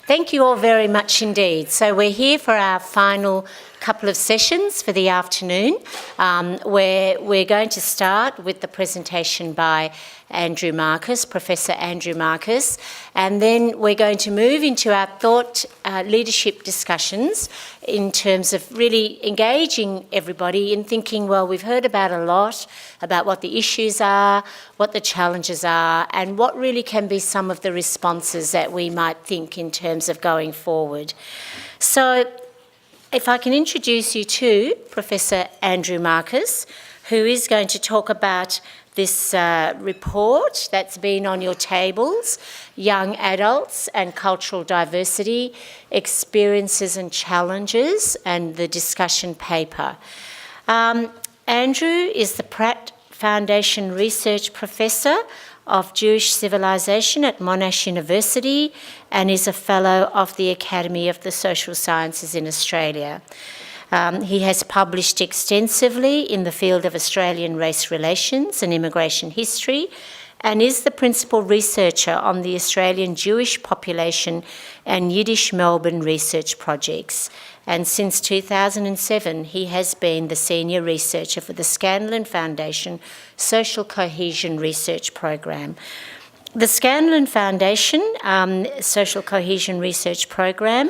Thank you all very much indeed. So we're here for our final couple of sessions for the afternoon, where we're going to start with the presentation by Andrew Markus, Professor Andrew Markus, and then we're going to move into our thought leadership discussions in terms of really engaging everybody in thinking, well, we've heard about a lot, about what the issues are, what the challenges are, and what really can be some of the responses that we might think in terms of going forward. So if I can introduce you to Professor Andrew Markus, who is going to talk about this report that's been on your tables, Young Adults and Cultural Diversity, Experiences and Challenges, and the discussion paper. Andrew is the Pratt Foundation Research Professor of Jewish Civilization at Monash University and is a Fellow of the Academy of the Social Sciences in Australia. He has published extensively in the field of Australian race relations and immigration history and is the principal researcher on the Australian Jewish population and Yiddish Melbourne research projects. And since 2007, he has been the senior researcher for the Scanlon Foundation Social Cohesion Research Program. The Scanlon Foundation Social Cohesion Research Program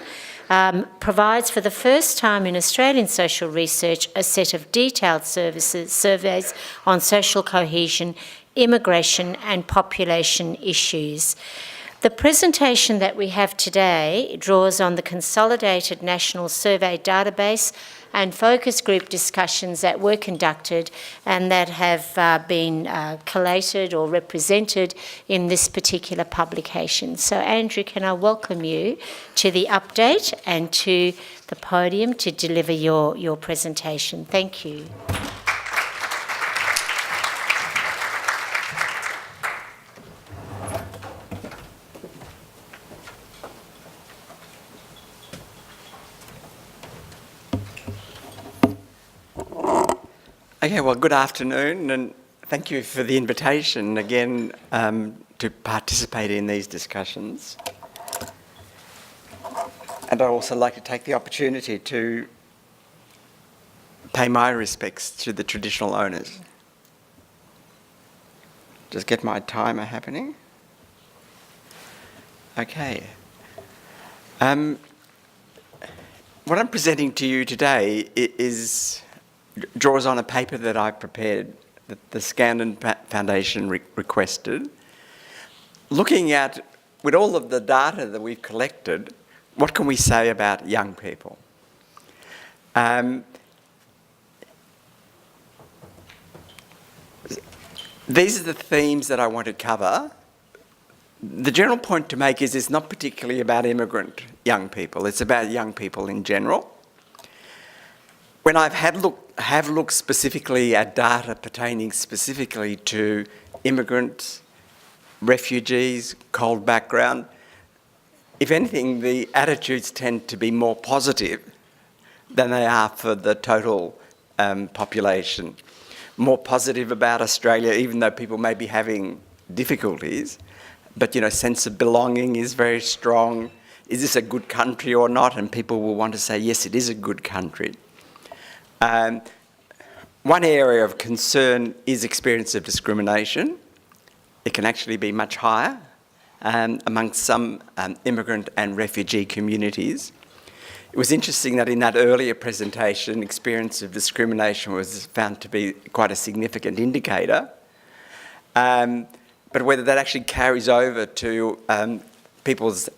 provides for the first time in Australian social research a set of detailed surveys on social cohesion, immigration and population issues. The presentation that we have today draws on the Consolidated National Survey Database and focus group discussions that were conducted and that have been collated or represented in this particular publication. So Andrew, can I welcome you to the update and to the podium to deliver your presentation. Thank you. Okay, well, good afternoon, and thank you for the invitation again to participate in these discussions. And I'd also like to take the opportunity to pay my respects to the traditional owners. Just get my timer happening. Okay. What I'm presenting to you today draws on a paper that I prepared that the Scanlon Foundation requested, looking at, with all of the data that we've collected, what can we say about young people? These are the themes that I want to cover. The general point to make is it's not particularly about immigrant young people, it's about young people in general. When have looked specifically at data pertaining specifically to immigrants, refugees, cold background, if anything, the attitudes tend to be more positive than they are for the total population. More positive about Australia, even though people may be having difficulties, but sense of belonging is very strong. Is this a good country or not? And people will want to say, yes, it is a good country. One area of concern is experience of discrimination. It can actually be much higher amongst some immigrant and refugee communities. It was interesting that in that earlier presentation, experience of discrimination was found to be quite a significant indicator. But whether that actually carries over to people's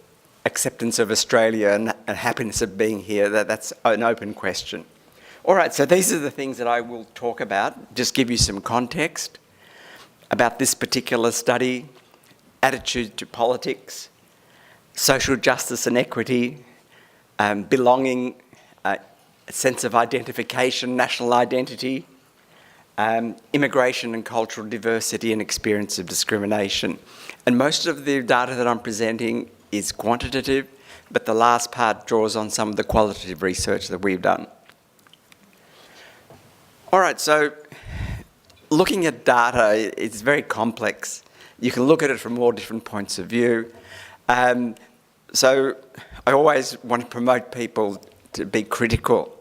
acceptance of Australia and happiness of being here, that's an open question. All right, so these are the things that I will talk about, just give you some context about this particular study, attitude to politics, social justice and equity, belonging, a sense of identification, national identity, immigration and cultural diversity and experience of discrimination. And most of the data that I'm presenting is quantitative, but the last part draws on some of the qualitative research that we've done. All right, so looking at data, it's very complex. You can look at it from all different points of view. So I always want to promote people to be critical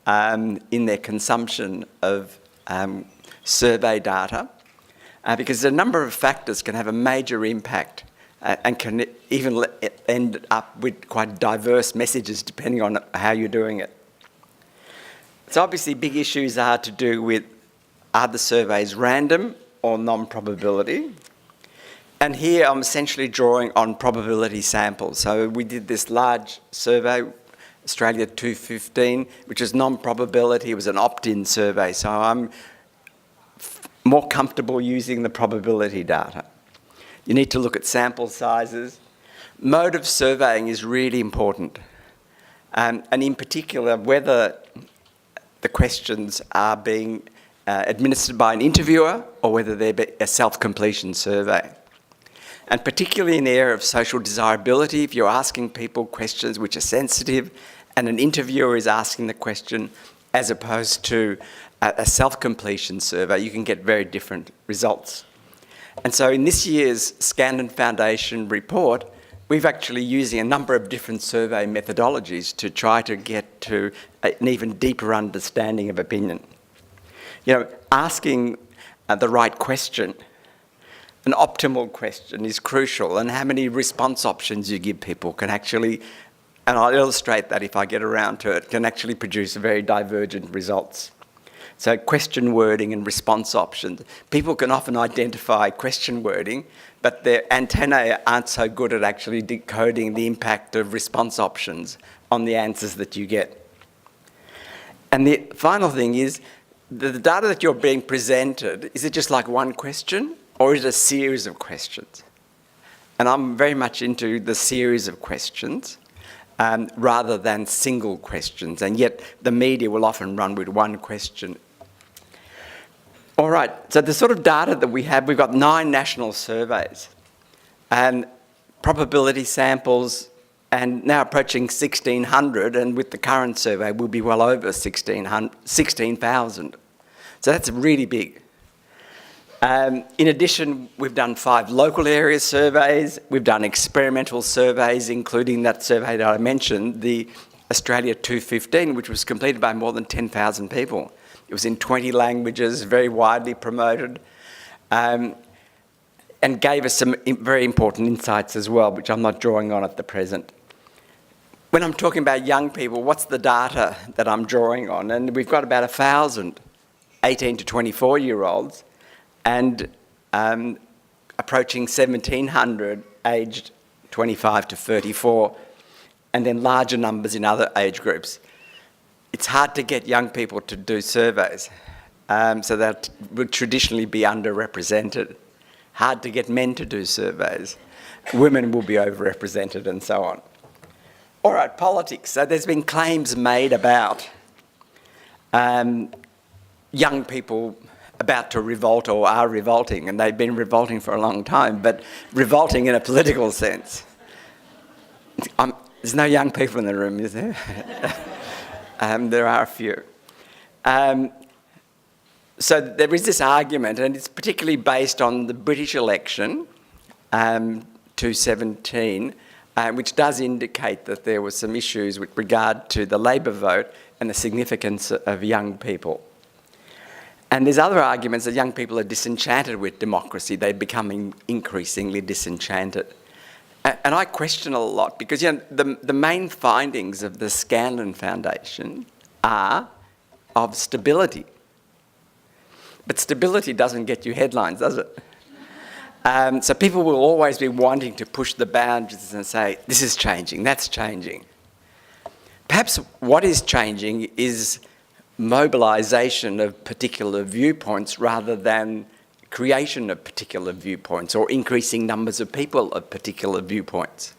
in their consumption of survey data, because a number of factors can have a major impact and can even end up with quite diverse messages depending on how you're doing it. So obviously big issues are to do with, are the surveys random or non-probability? And here I'm essentially drawing on probability samples. So we did this large survey, Australia 215, which is non-probability. It was an opt-in survey, so I'm more comfortable using the probability data. You need to look at sample sizes. Mode of surveying is really important. And in particular, whether the questions are being administered by an interviewer or whether they're a self-completion survey. And particularly in the area of social desirability, if you're asking people questions which are sensitive and an interviewer is asking the question as opposed to a self-completion survey, you can get very different results. And so in this year's Scanlon Foundation report, we've actually using a number of different survey methodologies to try to get to an even deeper understanding of opinion. You know, asking the right question, an optimal question, is crucial, and how many response options you give people can actually, and I'll illustrate that if I get around to it, can actually produce very divergent results. So question wording and response options. People can often identify question wording, but their antennae aren't so good at actually decoding the impact of response options on the answers that you get. And the final thing is, the data that you're being presented, is it just like one question or is it a series of questions? And I'm very much into the series of questions rather than single questions, and yet the media will often run with one question. All right, so the sort of data that we have, we've got 9 national surveys and probability samples, and now approaching 1,600, and with the current survey we'll be well over 16,000. So that's really big. In addition, we've done 5 local area surveys, we've done experimental surveys, including that survey that I mentioned, the Australia 215, which was completed by more than 10,000 people. It was in 20 languages, very widely promoted, and gave us some very important insights as well, which I'm not drawing on at the present. When I'm talking about young people, what's the data that I'm drawing on? And we've got about 1,000 18 to 24-year-olds and approaching 1,700 aged 25 to 34, and then larger numbers in other age groups. It's hard to get young people to do surveys, so that would traditionally be underrepresented. Hard to get men to do surveys. Women will be overrepresented and so on. All right, politics. So there's been claims made about young people about to revolt or are revolting, and they've been revolting for a long time, but revolting in a political sense. There's no young people in the room, is there? There are a few. So there is this argument, and it's particularly based on the British election, 2017, which does indicate that there were some issues with regard to the Labor vote and the significance of young people. And there's other arguments that young people are disenchanted with democracy. They're becoming increasingly disenchanted. And I question a lot because, you know, the main findings of the Scanlon Foundation are of stability. But stability doesn't get you headlines, does it? So people will always be wanting to push the boundaries and say, this is changing, that's changing. Perhaps what is changing is mobilisation of particular viewpoints rather than creation of particular viewpoints or increasing numbers of people of particular viewpoints.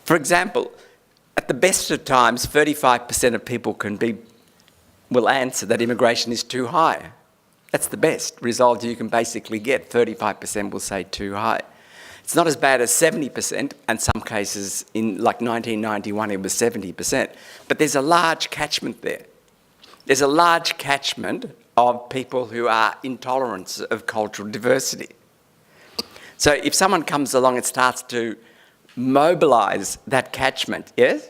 For example, at the best of times, 35% of people will answer that immigration is too high. That's the best result you can basically get. 35% will say too high. It's not as bad as 70%, and some cases in like 1991 it was 70%, but there's a large catchment there. There's a large catchment of people who are intolerant of cultural diversity. So if someone comes along and starts to mobilise that catchment, yes?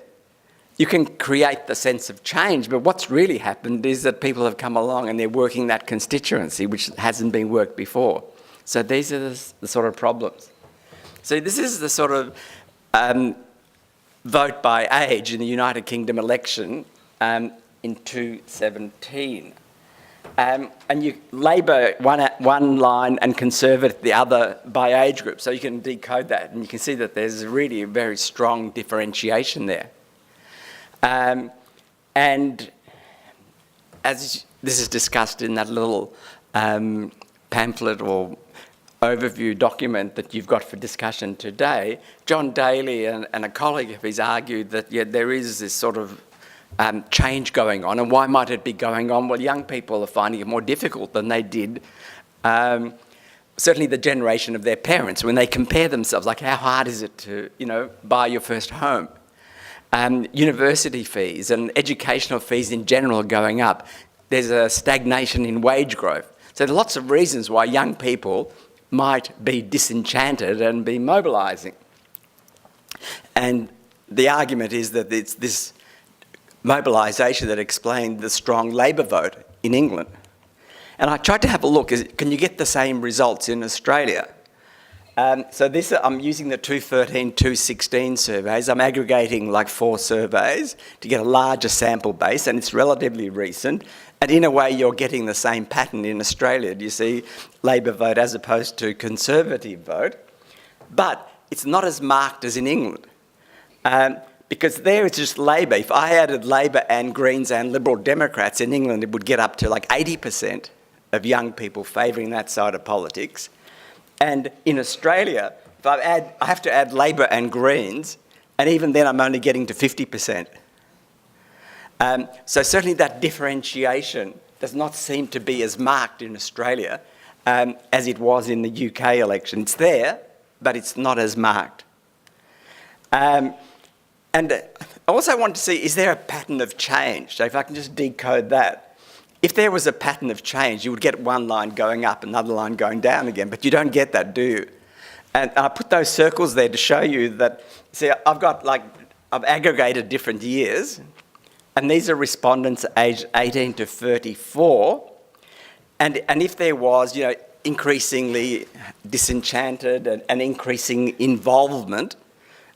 You can create the sense of change, but what's really happened is that people have come along and they're working that constituency, which hasn't been worked before. So these are the sort of problems. So this is the sort of vote by age in the United Kingdom election in 2017. And you Labor one line and Conservative the other by age group. So you can decode that and you can see that there's really a very strong differentiation there. And as this is discussed in that little pamphlet or overview document that you've got for discussion today, John Daly and a colleague of his argued that there is this sort of change going on. And why might it be going on? Well, young people are finding it more difficult than they did, certainly the generation of their parents, when they compare themselves, like how hard is it to, buy your first home? University fees and educational fees in general are going up. There's a stagnation in wage growth. So there are lots of reasons why young people might be disenchanted and be mobilising. And the argument is that it's this mobilisation that explained the strong Labor vote in England. And I tried to have a look, can you get the same results in Australia? So this, I'm using the 2013, 2016 surveys. I'm aggregating like 4 surveys to get a larger sample base, and it's relatively recent. And in a way, you're getting the same pattern in Australia. Do you see Labor vote as opposed to Conservative vote? But it's not as marked as in England. Because there it's just Labor. If I added Labor and Greens and Liberal Democrats in England, it would get up to like 80% of young people favouring that side of politics. And in Australia, if I have to add Labor and Greens, and even then I'm only getting to 50%. So certainly that differentiation does not seem to be as marked in Australia as it was in the UK election. It's there, but it's not as marked. And I also want to see, is there a pattern of change? So if I can just decode that. If there was a pattern of change, you would get one line going up, another line going down again, but you don't get that, do you? And I put those circles there to show you that, see, I've aggregated different years, and these are respondents aged 18 to 34, and if there was, increasingly disenchanted and increasing involvement,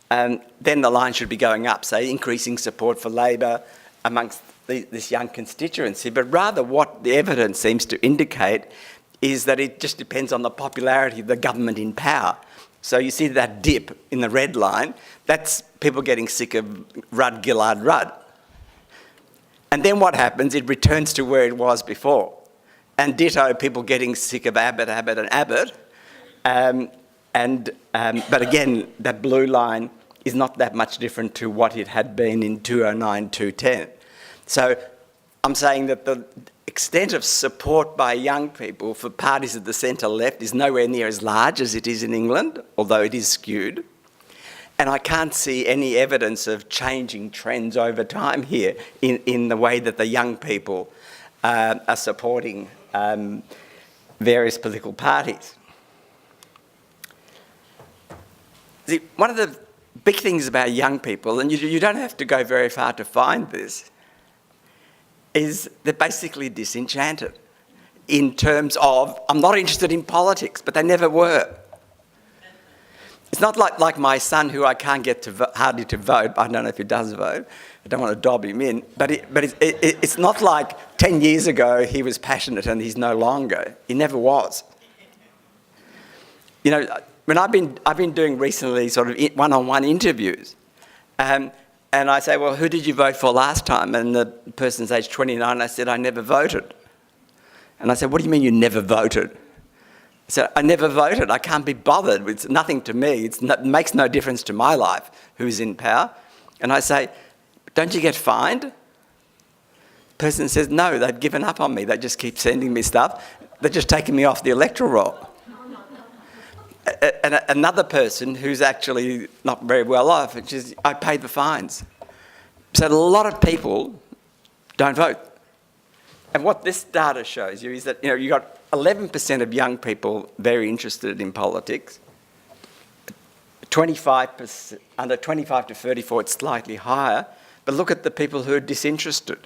then the line should be going up, say, increasing support for Labor amongst this young constituency, but rather what the evidence seems to indicate is that it just depends on the popularity of the government in power. So you see that dip in the red line, that's people getting sick of Rudd, Gillard, Rudd. And then what happens, it returns to where it was before. And ditto, people getting sick of Abbott, and Abbott. But again, that blue line is not that much different to what it had been in 2009, 2010. So I'm saying that the extent of support by young people for parties at the centre-left is nowhere near as large as it is in England, although it is skewed. And I can't see any evidence of changing trends over time here in the way that the young people are supporting various political parties. See, one of the big things about young people, and you don't have to go very far to find this, is they're basically disenchanted in terms of, I'm not interested in politics, but they never were. It's not like my son, who I can't get hardly to vote. I don't know if he does vote. I don't want to dob him in. But it's not like 10 years ago he was passionate and he's no longer. He never was. When I've been doing recently sort of one-on-one interviews, and I say, well, who did you vote for last time? And the person's age 29, I said, I never voted. And I said, what do you mean you never voted? I said, I never voted. I can't be bothered. It's nothing to me. It makes no difference to my life who's in power. And I say, don't you get fined? The person says, no, they've given up on me. They just keep sending me stuff. They're just taking me off the electoral roll. And another person who's actually not very well off, which is, I pay the fines. So a lot of people don't vote. And what this data shows you is that, you've got 11% of young people very interested in politics, 25%, under 25 to 34, it's slightly higher. But look at the people who are disinterested.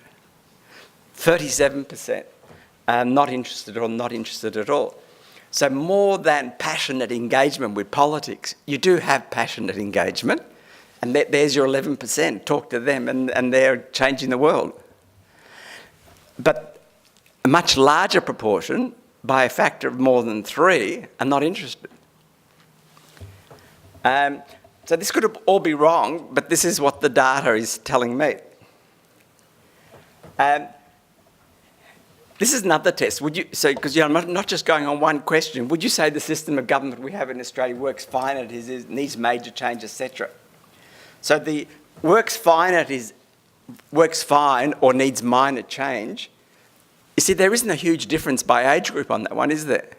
37%, not interested or not interested at all. So more than passionate engagement with politics, you do have passionate engagement, and there's your 11%. Talk to them, and they're changing the world. But a much larger proportion, by a factor of more than 3, are not interested. So this could all be wrong, but this is what the data is telling me. This is another test. Would you, so because I'm not just going on one question, would you say the system of government we have in Australia works fine, it needs major change, etc.? So the works fine or needs minor change. You see, there isn't a huge difference by age group on that one, is there?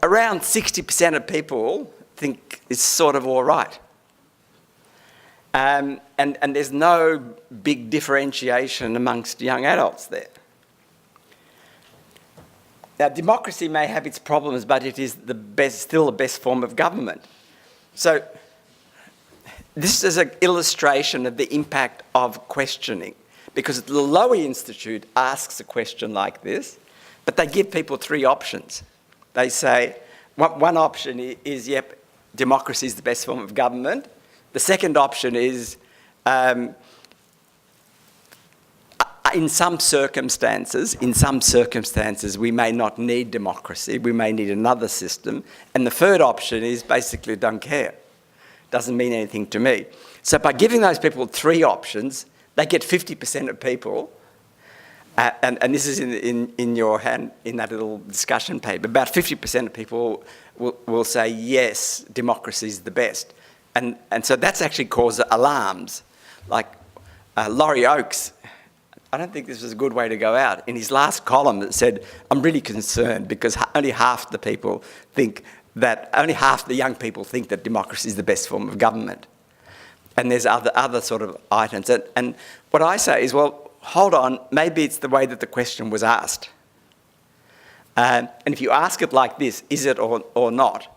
Around 60% of people think it's sort of all right. And there's no big differentiation amongst young adults there. Now, democracy may have its problems, but it is still the best form of government. So this is an illustration of the impact of questioning, because the Lowy Institute asks a question like this, but they give people 3 options. They say, one option is, yep, democracy is the best form of government. The second option is, in some circumstances, we may not need democracy, we may need another system. And the third option is basically don't care. Doesn't mean anything to me. So by giving those people 3 options, they get 50% of people, and this is in your hand, in that little discussion paper, about 50% of people will say, yes, democracy is the best. And so that's actually caused alarms. Like Laurie Oakes, I don't think this was a good way to go out. In his last column, it said, I'm really concerned because only half the young people think that democracy is the best form of government. And there's other sort of items. And what I say is, well, hold on, maybe it's the way that the question was asked. And if you ask it like this, is it or not,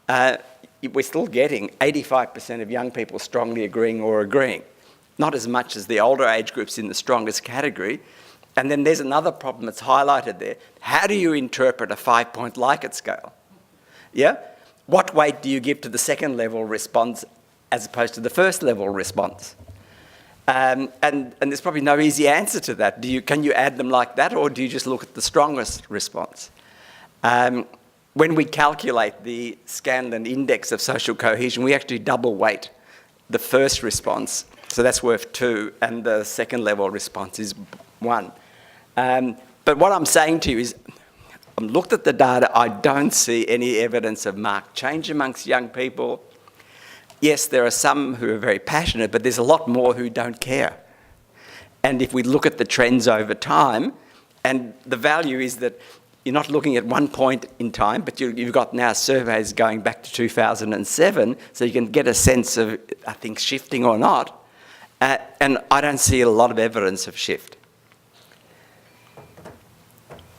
we're still getting 85% of young people strongly agreeing or agreeing. Not as much as the older age groups in the strongest category. And then there's another problem that's highlighted there. How do you interpret a 5-point Likert scale? Yeah? What weight do you give to the second level response as opposed to the first level response? And there's probably no easy answer to that. Can you add them like that, or do you just look at the strongest response? When we calculate the Scanlon index of social cohesion, we actually double weight the first response, so that's worth 2, and the second level response is 1. But what I'm saying to you is, I've looked at the data, I don't see any evidence of marked change amongst young people. Yes, there are some who are very passionate, but there's a lot more who don't care. And if we look at the trends over time, and the value is that you're not looking at one point in time, but you've got now surveys going back to 2007, so you can get a sense of, I think, shifting or not. And I don't see a lot of evidence of shift.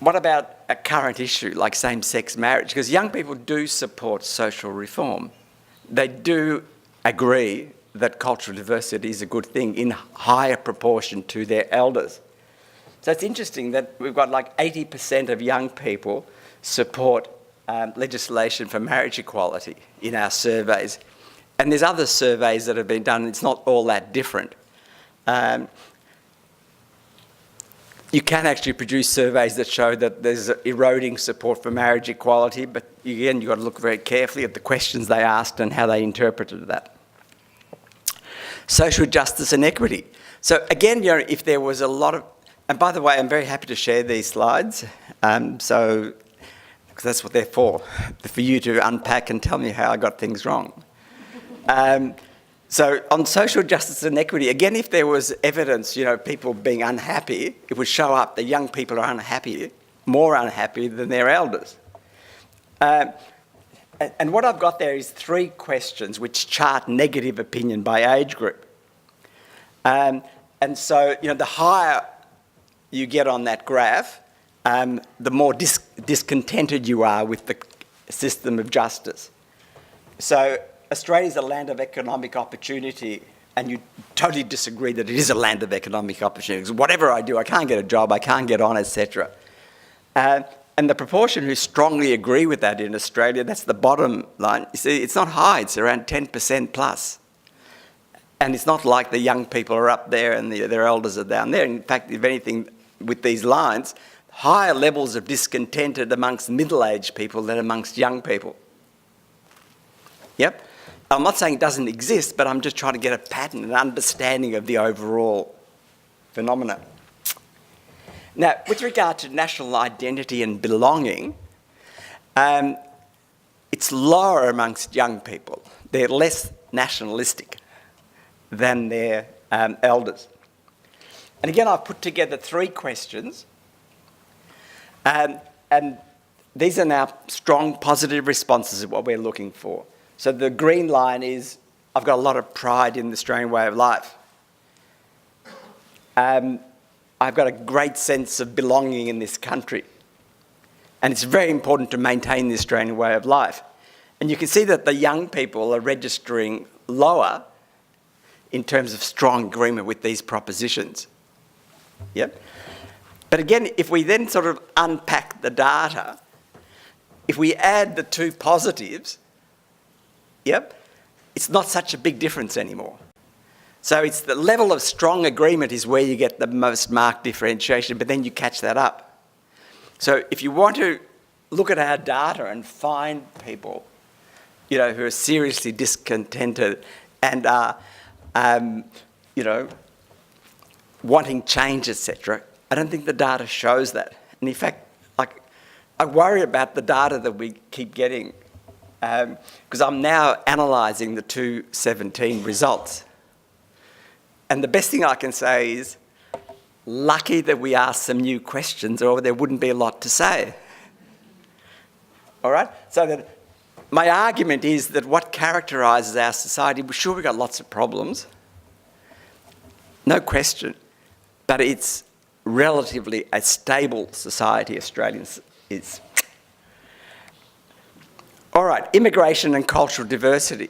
What about a current issue like same-sex marriage? Because young people do support social reform. They do agree that cultural diversity is a good thing in higher proportion to their elders. So it's interesting that we've got like 80% of young people support legislation for marriage equality in our surveys. And there's other surveys that have been done, it's not all that different. You can actually produce surveys that show that there's eroding support for marriage equality, but again, you've got to look very carefully at the questions they asked and how they interpreted that. Social justice and equity. So again, if there was a lot of, and by the way, I'm very happy to share these slides, because that's what they're for you to unpack and tell me how I got things wrong. So on social justice and equity, again, if there was evidence, people being unhappy, it would show up that young people are unhappy, more unhappy than their elders. And what I've got there is 3 questions which chart negative opinion by age group. And so, the higher you get on that graph, the more discontented you are with the system of justice. So Australia's a land of economic opportunity, and you totally disagree that it is a land of economic opportunity. 'Cause whatever I do, I can't get a job, I can't get on, etc. And the proportion who strongly agree with that in Australia, that's the bottom line. You see, it's not high, it's around 10% plus. And it's not like the young people are up there and their elders are down there. In fact, if anything, with these lines, higher levels of discontented amongst middle-aged people than amongst young people. Yep. I'm not saying it doesn't exist, but I'm just trying to get a pattern, an understanding of the overall phenomena. Now, with regard to national identity and belonging, it's lower amongst young people. They're less nationalistic than their elders. And again, I've put together 3 questions, and these are now strong positive responses of what we're looking for. So the green line is, I've got a lot of pride in the Australian way of life. I've got a great sense of belonging in this country. And it's very important to maintain the Australian way of life. And you can see that the young people are registering lower in terms of strong agreement with these propositions. Yep. But again, if we then sort of unpack the data, if we add the 2 positives, yep, it's not such a big difference anymore. So it's the level of strong agreement is where you get the most marked differentiation, but then you catch that up. So if you want to look at our data and find people, who are seriously discontented and are, wanting change, etc., I don't think the data shows that. And in fact, I worry about the data that we keep getting because I'm now analysing the 2017 results. And the best thing I can say is, lucky that we asked some new questions or there wouldn't be a lot to say. All right? So that my argument is that what characterises our society, sure, we've got lots of problems, no question, but it's relatively a stable society, Australians is. All right, immigration and cultural diversity.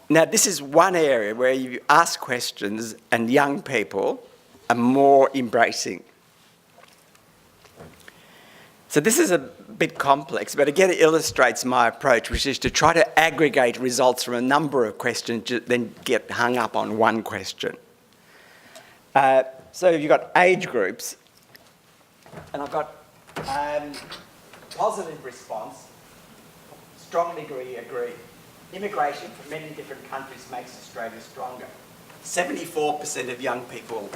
Now, this is one area where you ask questions and young people are more embracing. So this is a bit complex, but again, it illustrates my approach, which is to try to aggregate results from a number of questions, then get hung up on one question. So you've got age groups, and I've got positive response, strongly agree. Immigration from many different countries makes Australia stronger. 74% of young people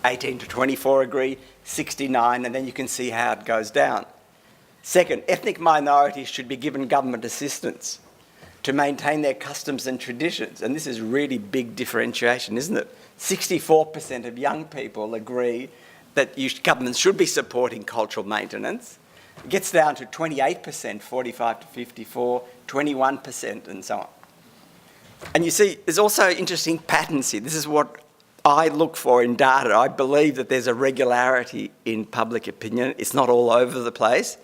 18 to 24 agree, 69, and then you can see how it goes down. Second, ethnic minorities should be given government assistance to maintain their customs and traditions. And this is really big differentiation, isn't it? 64% of young people agree that governments should be supporting cultural maintenance. It gets down to 28%, 45 to 54, 21%, and so on. And you see, there's also interesting patterns here. This is what I look for in data. I believe that there's a regularity in public opinion. It's not all over the place.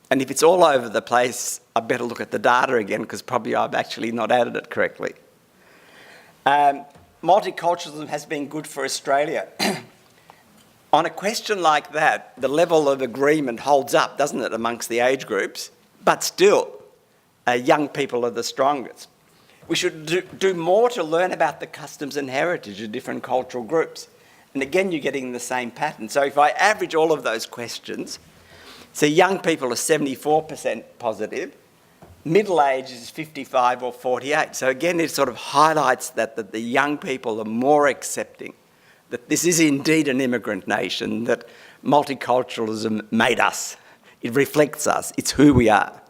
And if it's all over the place, I better look at the data again because probably I've actually not added it correctly. Multiculturalism has been good for Australia. On a question like that, the level of agreement holds up, doesn't it, amongst the age groups? But still, young people are the strongest. We should do more to learn about the customs and heritage of different cultural groups. And again, you're getting the same pattern. So if I average all of those questions, so young people are 74% positive, middle age is 55 or 48. So again, it sort of highlights that the young people are more accepting, that this is indeed an immigrant nation, that multiculturalism made us. It reflects us. It's who we are.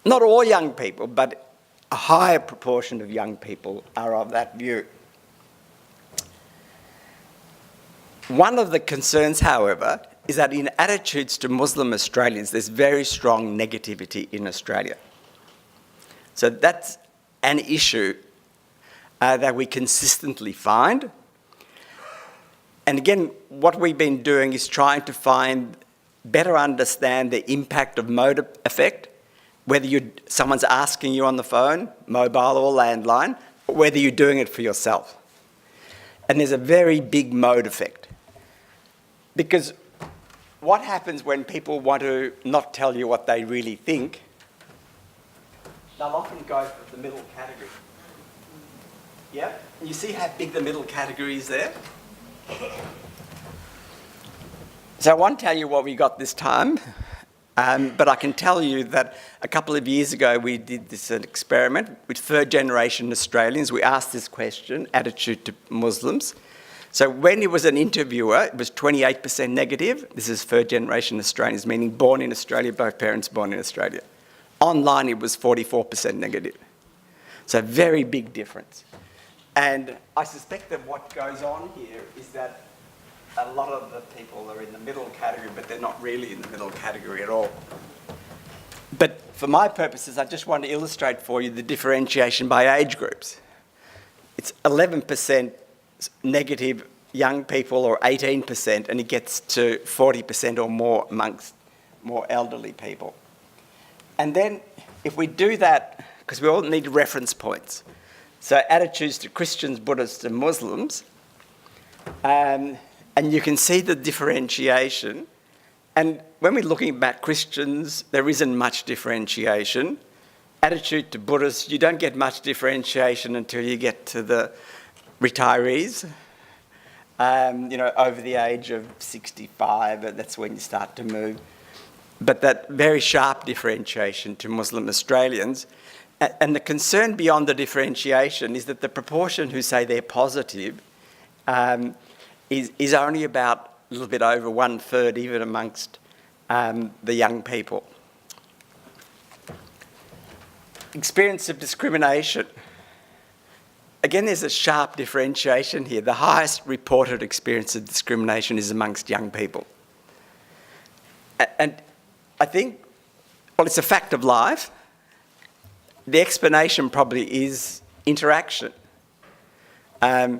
Not all young people, but a higher proportion of young people are of that view. One of the concerns, however, is that in attitudes to Muslim Australians, there's very strong negativity in Australia. So that's an issue that we consistently find. And again, what we've been doing is trying to better understand the impact of mode effect, whether someone's asking you on the phone, mobile or landline, or whether you're doing it for yourself. And there's a very big mode effect. Because what happens when people want to not tell you what they really think, they'll often go for the middle category. Yeah? You see how big the middle category is there? So I won't tell you what we got this time, but I can tell you that a couple of years ago we did this experiment with third-generation Australians. We asked this question, attitude to Muslims. So when it was an interviewer, it was 28% negative. This is third-generation Australians, meaning born in Australia, both parents born in Australia. Online, it was 44% negative. So very big difference. And I suspect that what goes on here is that a lot of the people are in the middle category, but they're not really in the middle category at all. But for my purposes, I just want to illustrate for you the differentiation by age groups. It's 11% negative young people, or 18%, and it gets to 40% or more amongst more elderly people. And then if we do that, because we all need reference points, so attitudes to Christians, Buddhists and Muslims, and you can see the differentiation. And when we're looking about Christians, there isn't much differentiation. Attitude to Buddhists, you don't get much differentiation until you get to the retirees, over the age of 65, that's when you start to move. But that very sharp differentiation to Muslim Australians. And the concern beyond the differentiation is that the proportion who say they're positive is only about a little bit over 1/3, even amongst the young people. Experience of discrimination. Again, there's a sharp differentiation here. The highest reported experience of discrimination is amongst young people. And I think, well, it's a fact of life. The explanation probably is interaction. The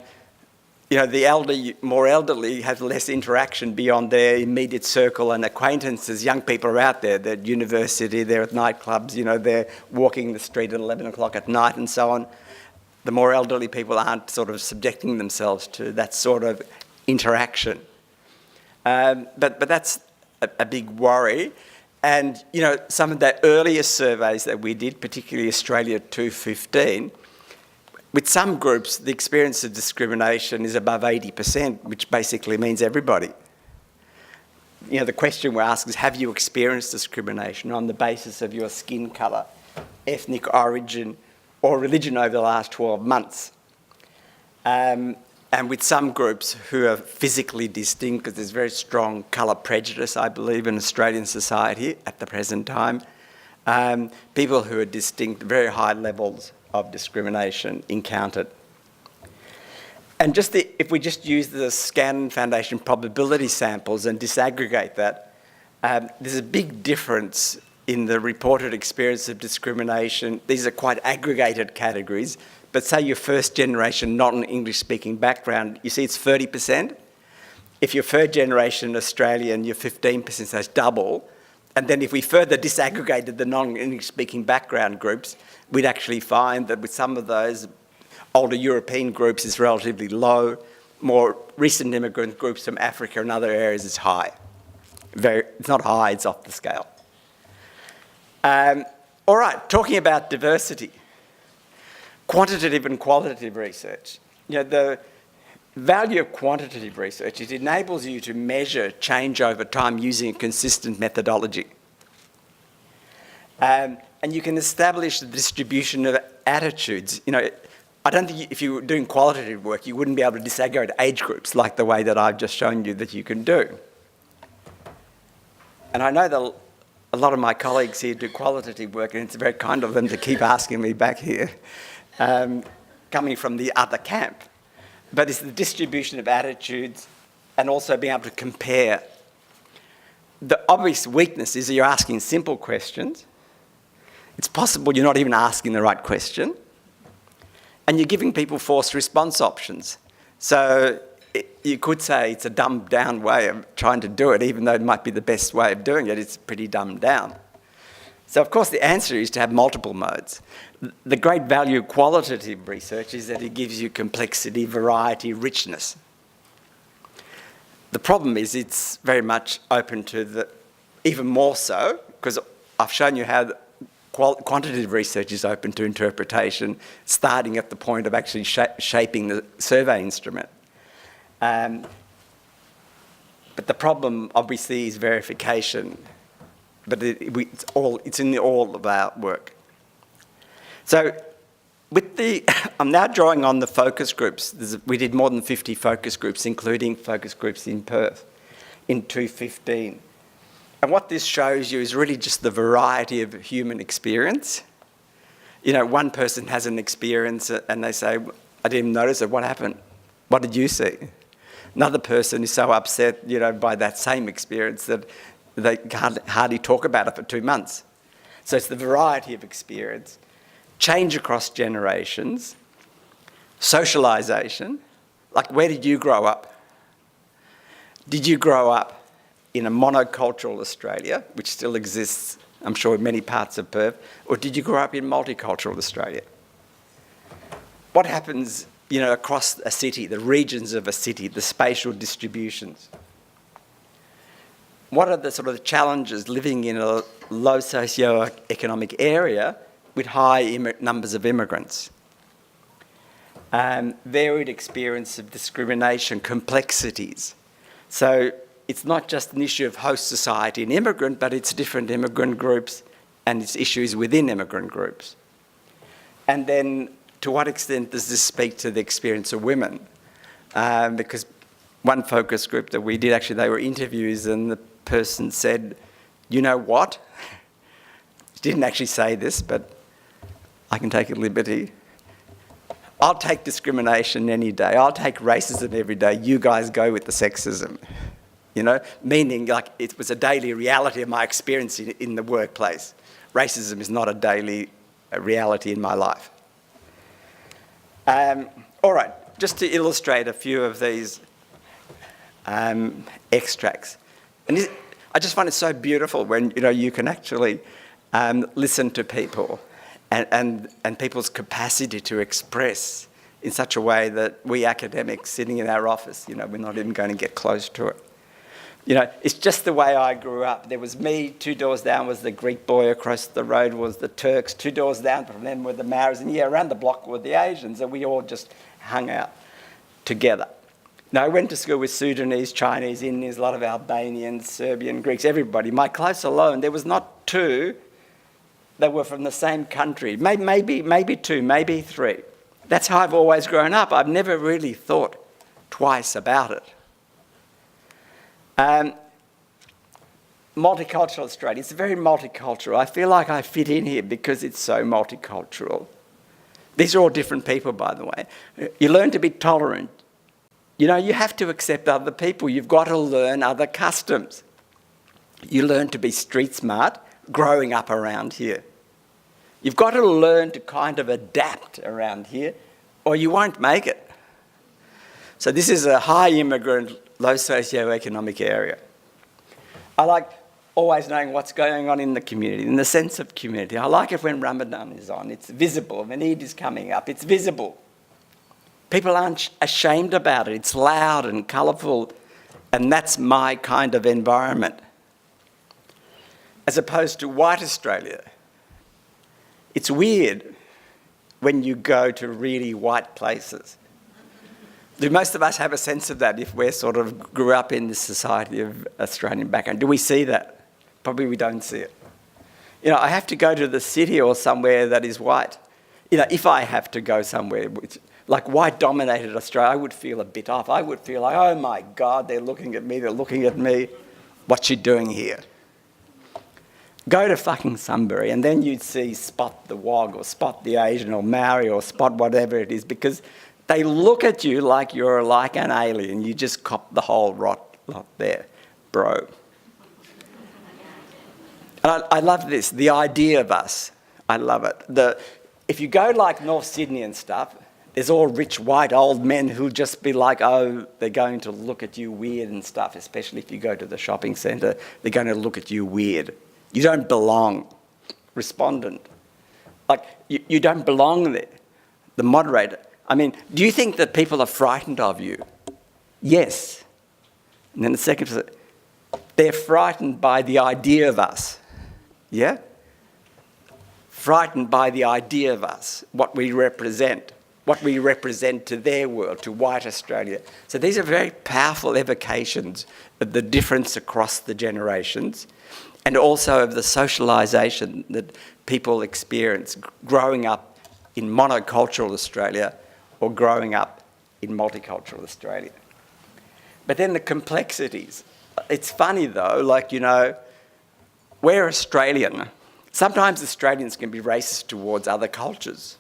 more elderly have less interaction beyond their immediate circle and acquaintances. Young people are out there, they're at university, they're at nightclubs, they're walking the street at 11 o'clock at night and so on. The more elderly people aren't sort of subjecting themselves to that sort of interaction. But that's a big worry. And, some of the earliest surveys that we did, particularly Australia 215, with some groups, the experience of discrimination is above 80%, which basically means everybody. The question we're asked is, have you experienced discrimination on the basis of your skin colour, ethnic origin, or religion over the last 12 months? And with some groups who are physically distinct, because there's very strong colour prejudice, I believe, in Australian society at the present time, people who are distinct, very high levels of discrimination encountered. And if we just use the Scanlon Foundation probability samples and disaggregate that, there's a big difference in the reported experience of discrimination. These are quite aggregated categories, but say you're first generation, not an English-speaking background, you see it's 30%. If you're third generation Australian, you're 15%, so it's double. And then if we further disaggregated the non-English-speaking background groups, we'd actually find that with some of those older European groups it's relatively low. More recent immigrant groups from Africa and other areas is high. It's not high, it's off the scale. All right, talking about diversity. Quantitative and qualitative research. The value of quantitative research, it enables you to measure change over time using a consistent methodology. And you can establish the distribution of attitudes. I don't think if you were doing qualitative work, you wouldn't be able to disaggregate age groups like the way that I've just shown you that you can do. And I know that a lot of my colleagues here do qualitative work, and it's very kind of them to keep asking me back here, coming from the other camp. But it's the distribution of attitudes and also being able to compare. The obvious weakness is that you're asking simple questions. It's possible you're not even asking the right question. And you're giving people forced response options. So you could say it's a dumbed down way of trying to do it, even though it might be the best way of doing it, it's pretty dumbed down. So, of course, the answer is to have multiple modes. The great value of qualitative research is that it gives you complexity, variety, richness. The problem is it's very much open to the, even more so, because I've shown you how quantitative research is open to interpretation, starting at the point of actually shaping the survey instrument. But the problem, obviously, is verification. But it's in all of our work. So I'm now drawing on the focus groups. We did more than 50 focus groups, including focus groups in Perth in 2015. And what this shows you is really just the variety of human experience. You know, one person has an experience and they say, I didn't even notice it, what happened? What did you see? Another person is so upset, you know, by that same experience that they can't hardly talk about it for 2 months. So it's the variety of experience, change across generations, socialisation. Like, where did you grow up? Did you grow up in a monocultural Australia, which still exists, I'm sure, in many parts of Perth, or did you grow up in multicultural Australia? What happens, you know, across a city, the regions of a city, the spatial distributions? What are the sort of challenges living in a low socio-economic area with high numbers of immigrants? Varied experience of discrimination, complexities. So it's not just an issue of host society and immigrant, but it's different immigrant groups and it's issues within immigrant groups. And then to what extent does this speak to the experience of women? Because one focus group that we did, actually, they were interviews and the person said, you know what? Didn't actually say this, but I can take a liberty. I'll take discrimination any day. I'll take racism every day. You guys go with the sexism. You know, meaning like it was a daily reality of my experience in the workplace. Racism is not a daily reality in my life. All right, just to illustrate a few of these extracts. And I just find it so beautiful when, you know, you can actually listen to people and people's capacity to express in such a way that we academics sitting in our office, you know, we're not even going to get close to it. You know, it's just the way I grew up. There was me, 2 doors down was the Greek boy, across the road was the Turks, 2 doors down from them were the Maoris, and yeah, around the block were the Asians, and we all just hung out together. Now, I went to school with Sudanese, Chinese, Indians, a lot of Albanians, Serbian, Greeks, everybody. My class alone, there was not 2 that were from the same country. Maybe 2, maybe 3. That's how I've always grown up. I've never really thought twice about it. Multicultural Australia, it's very multicultural. I feel like I fit in here because it's so multicultural. These are all different people, by the way. You learn to be tolerant. You know, you have to accept other people. You've got to learn other customs. You learn to be street smart growing up around here. You've got to learn to kind of adapt around here or you won't make it. So this is a high immigrant, low socio-economic area. I like always knowing what's going on in the community, in the sense of community. I like it when Ramadan is on. It's visible. When Eid is coming up, it's visible. People aren't ashamed about it. It's loud and colourful, and that's my kind of environment. As opposed to white Australia. It's weird when you go to really white places. Do most of us have a sense of that if we sort of grew up in this society of Australian background? Do we see that? Probably we don't see it. You know, I have to go to the city or somewhere that is white. You know, if I have to go somewhere like white-dominated Australia, I would feel a bit off. I would feel like, oh my God, they're looking at me. What's she doing here? Go to fucking Sunbury and then you'd see spot the Wog or spot the Asian or Maori or spot whatever it is, because they look at you like you're like an alien. You just cop the whole lot there, bro. And I love this, the idea of us. I love it. If you go like North Sydney and stuff, there's all rich white old men who'll just be like, oh, they're going to look at you weird and stuff, especially if you go to the shopping centre. They're going to look at you weird. You don't belong. respondent. Like, you don't belong there. The moderator. I mean, do you think that people are frightened of you? Yes. And then the second person, they're frightened by the idea of us. Yeah? Frightened by the idea of us, what we represent to their world, to white Australia. So these are very powerful evocations of the difference across the generations, and also of the socialisation that people experience growing up in monocultural Australia or growing up in multicultural Australia. But then the complexities. It's funny though, like, you know, we're Australian. Sometimes Australians can be racist towards other cultures.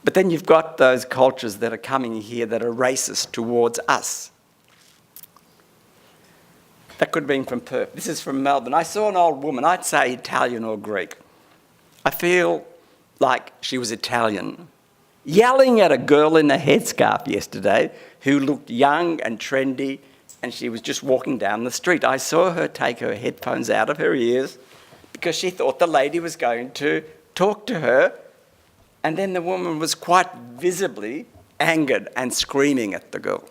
But then you've got those cultures that are coming here that are racist towards us. That could have been from Perth. This is from Melbourne. I saw an old woman, I'd say Italian or Greek. I feel like she was Italian, yelling at a girl in a headscarf yesterday who looked young and trendy, and she was just walking down the street. I saw her take her headphones out of her ears because she thought the lady was going to talk to her, and then the woman was quite visibly angered and screaming at the girl.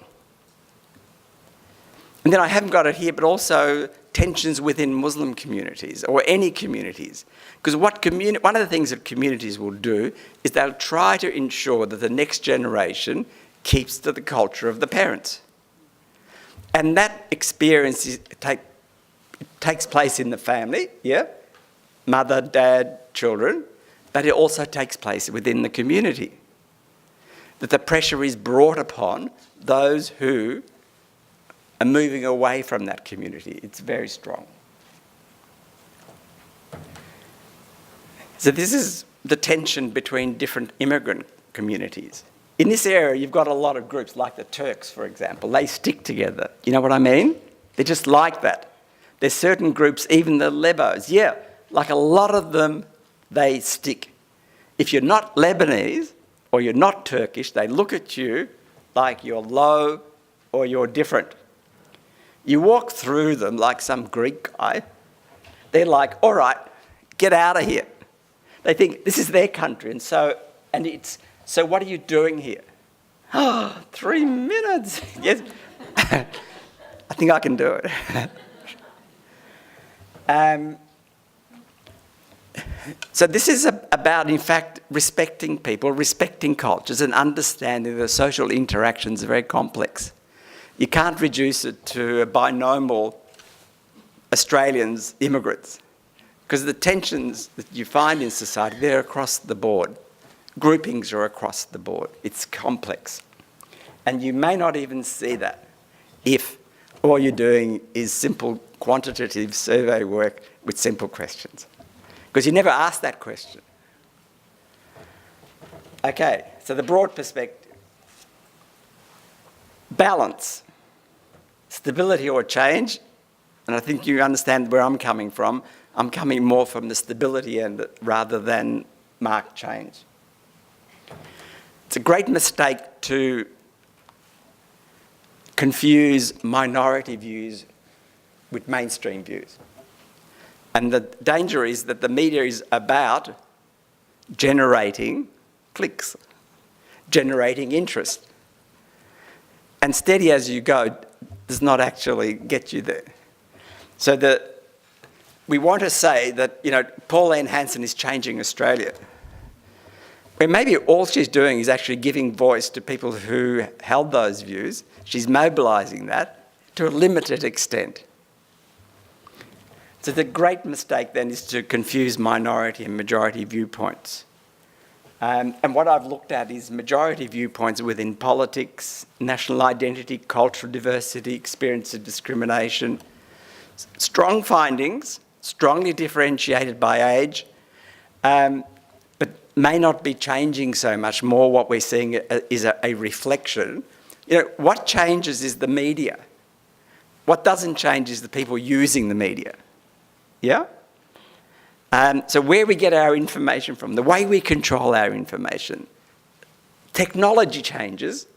And then I haven't got it here, but also tensions within Muslim communities or any communities. Because one of the things that communities will do is they'll try to ensure that the next generation keeps to the culture of the parents. And that experience takes place in the family, yeah? Mother, dad, children, but it also takes place within the community. That the pressure is brought upon those who are moving away from that community. It's very strong. So this is the tension between different immigrant communities. In this area, you've got a lot of groups, like the Turks, for example. They stick together. You know what I mean? They're just like that. There's certain groups, even the Lebos, yeah, like a lot of them, they stick. If you're not Lebanese or you're not Turkish, they look at you like you're low or you're different. You walk through them like some Greek guy, they're like, all right, get out of here. They think this is their country, so what are you doing here? Oh, 3 minutes. Yes. I think I can do it. So this is about, in fact, respecting people, respecting cultures, and understanding the social interactions are very complex. You can't reduce it to a binomial Australians, immigrants, because the tensions that you find in society, they're across the board. Groupings are across the board. It's complex. And you may not even see that if all you're doing is simple quantitative survey work with simple questions. Because you never ask that question. Okay, so the broad perspective. Balance. Stability or change. And I think you understand where I'm coming from. I'm coming more from the stability end rather than marked change. It's a great mistake to confuse minority views with mainstream views. And the danger is that the media is about generating clicks, generating interest. And steady as you go does not actually get you there. So we want to say that, you know, Pauline Hanson is changing Australia. Where maybe all she's doing is actually giving voice to people who held those views. She's mobilising that to a limited extent. So the great mistake then is to confuse minority and majority viewpoints. And what I've looked at is majority viewpoints within politics, national identity, cultural diversity, experience of discrimination. Strong findings, strongly differentiated by age, but may not be changing so much. More what we're seeing is a reflection. You know, what changes is the media. What doesn't change is the people using the media. Yeah? So where we get our information from, the way we control our information, technology changes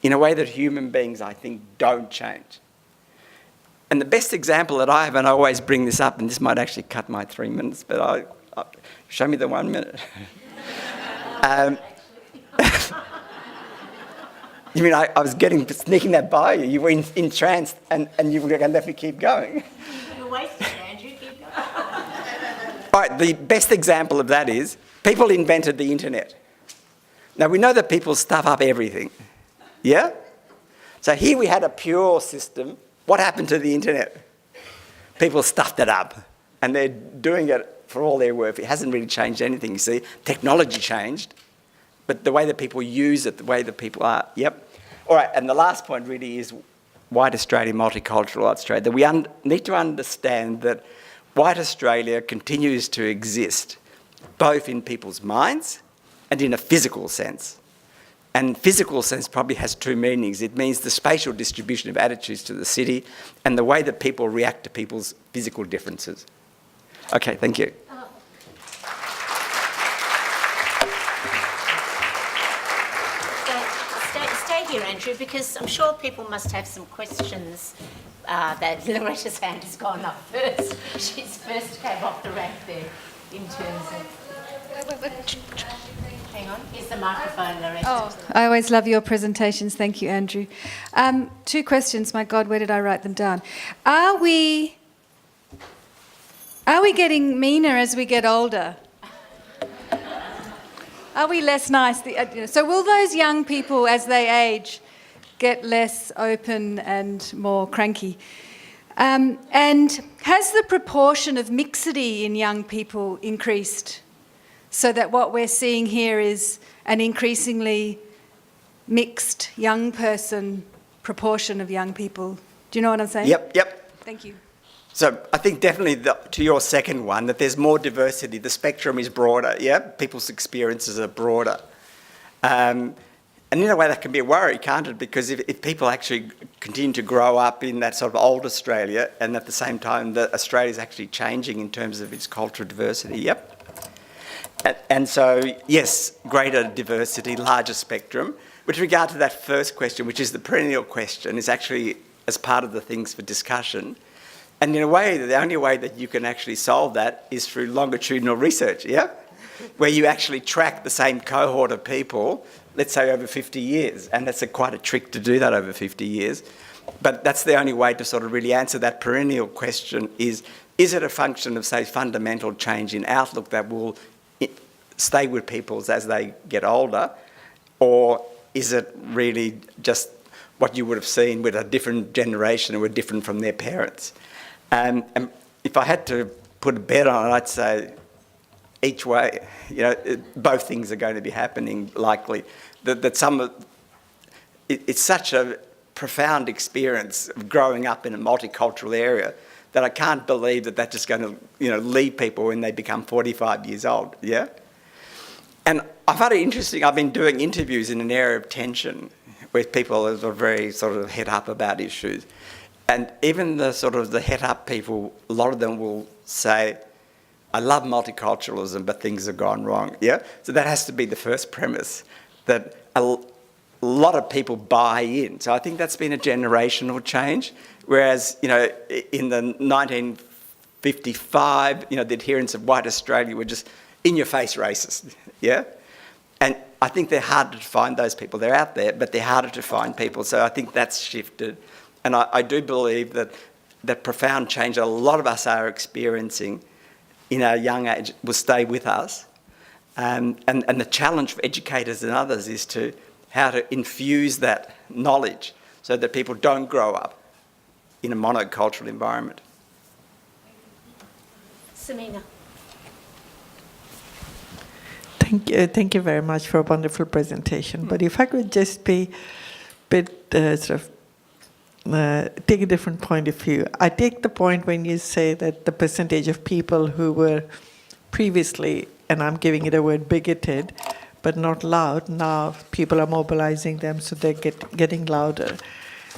in a way that human beings, I think, don't change. And the best example that I have, and I always bring this up, and this might actually cut my 3 minutes, but Show me the 1 minute. You mean I was sneaking that by you? You were entranced and you were going to let me keep going. You're wasting, Andrew. Keep going. All right, the best example of that is people invented the internet. Now, we know that people stuff up everything, yeah? So here we had a pure system. What happened to the internet? People stuffed it up, and they're doing it for all they're worth. It hasn't really changed anything, you see. Technology changed, but the way that people use it, the way that people are, yep. All right, and the last point really is white Australia, multicultural Australia. That we need to understand that white Australia continues to exist both in people's minds and in a physical sense. And physical sense probably has two meanings. It means the spatial distribution of attitudes to the city and the way that people react to people's physical differences. Okay, thank you. Stay here, Andrew, because I'm sure people must have some questions. That Loretta's hand has gone up first. She's first came off the rank there in terms of... Hang on, here's the microphone, Loretta. Oh, I always love your presentations. Thank you, Andrew. Two questions. My God, where did I write them down? Are we getting meaner as we get older? Are we less nice? So will those young people, as they age, get less open and more cranky? And has the proportion of mixity in young people increased so that what we're seeing here is an increasingly mixed young person proportion of young people? Do you know what I'm saying? Yep. Thank you. So I think definitely to your second one, that there's more diversity. The spectrum is broader, yeah? People's experiences are broader. And in a way that can be a worry, can't it? Because if people actually continue to grow up in that sort of old Australia and at the same time that Australia's actually changing in terms of its cultural diversity, yep. And so, yes, greater diversity, larger spectrum. With regard to that first question, which is the perennial question, is actually as part of the things for discussion. And in a way, the only way that you can actually solve that is through longitudinal research, yeah? Where you actually track the same cohort of people, let's say over 50 years. And that's quite a trick to do that over 50 years. But that's the only way to sort of really answer that perennial question is it a function of, say, fundamental change in outlook that will stay with people as they get older? Or is it really just what you would have seen with a different generation who were different from their parents? And if I had to put a bet on it, I'd say each way, both things are going to be happening likely. It's such a profound experience of growing up in a multicultural area that I can't believe that that's just going to, leave people when they become 45 years old, yeah? And I find it interesting, I've been doing interviews in an area of tension where people are very sort of head up about issues. And even the head up people, a lot of them will say, I love multiculturalism, but things have gone wrong, yeah? So that has to be the first premise, that a lot of people buy in. So I think that's been a generational change, whereas, in the 1955, the adherents of white Australia were just in-your-face racist, yeah? And I think they're harder to find those people. They're out there, but they're harder to find people. So I think that's shifted. And I do believe that profound change that a lot of us are experiencing in our young age will stay with us. And the challenge for educators and others is how to infuse that knowledge so that people don't grow up in a monocultural environment. Samina. Thank you very much for a wonderful presentation. But if I could just be a bit take a different point of view. I take the point when you say that the percentage of people who were previously, and I'm giving it a word, bigoted, but not loud, now people are mobilizing them so they're getting louder.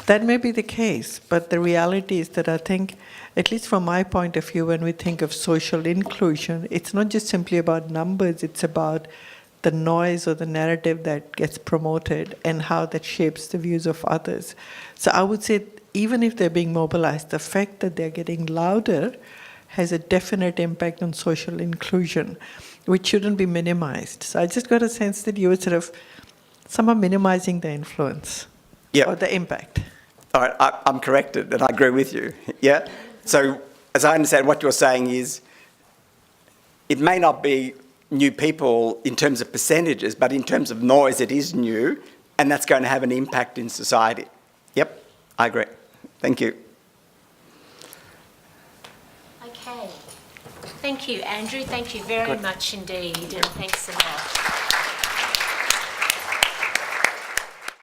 That may be the case, but the reality is that I think, at least from my point of view, when we think of social inclusion, it's not just simply about numbers, it's about the noise or the narrative that gets promoted and how that shapes the views of others. So I would say, even if they're being mobilized, the fact that they're getting louder has a definite impact on social inclusion, which shouldn't be minimized. So I just got a sense that you were sort of somehow minimizing the influence or the impact. All right, I'm corrected, and I agree with you. Yeah. So, as I understand, what you're saying is, it may not be new people in terms of percentages, but in terms of noise, it is new, and that's going to have an impact in society. Yep, I agree. Thank you. Okay. Thank you, Andrew. Thank you very much indeed, and thanks a lot.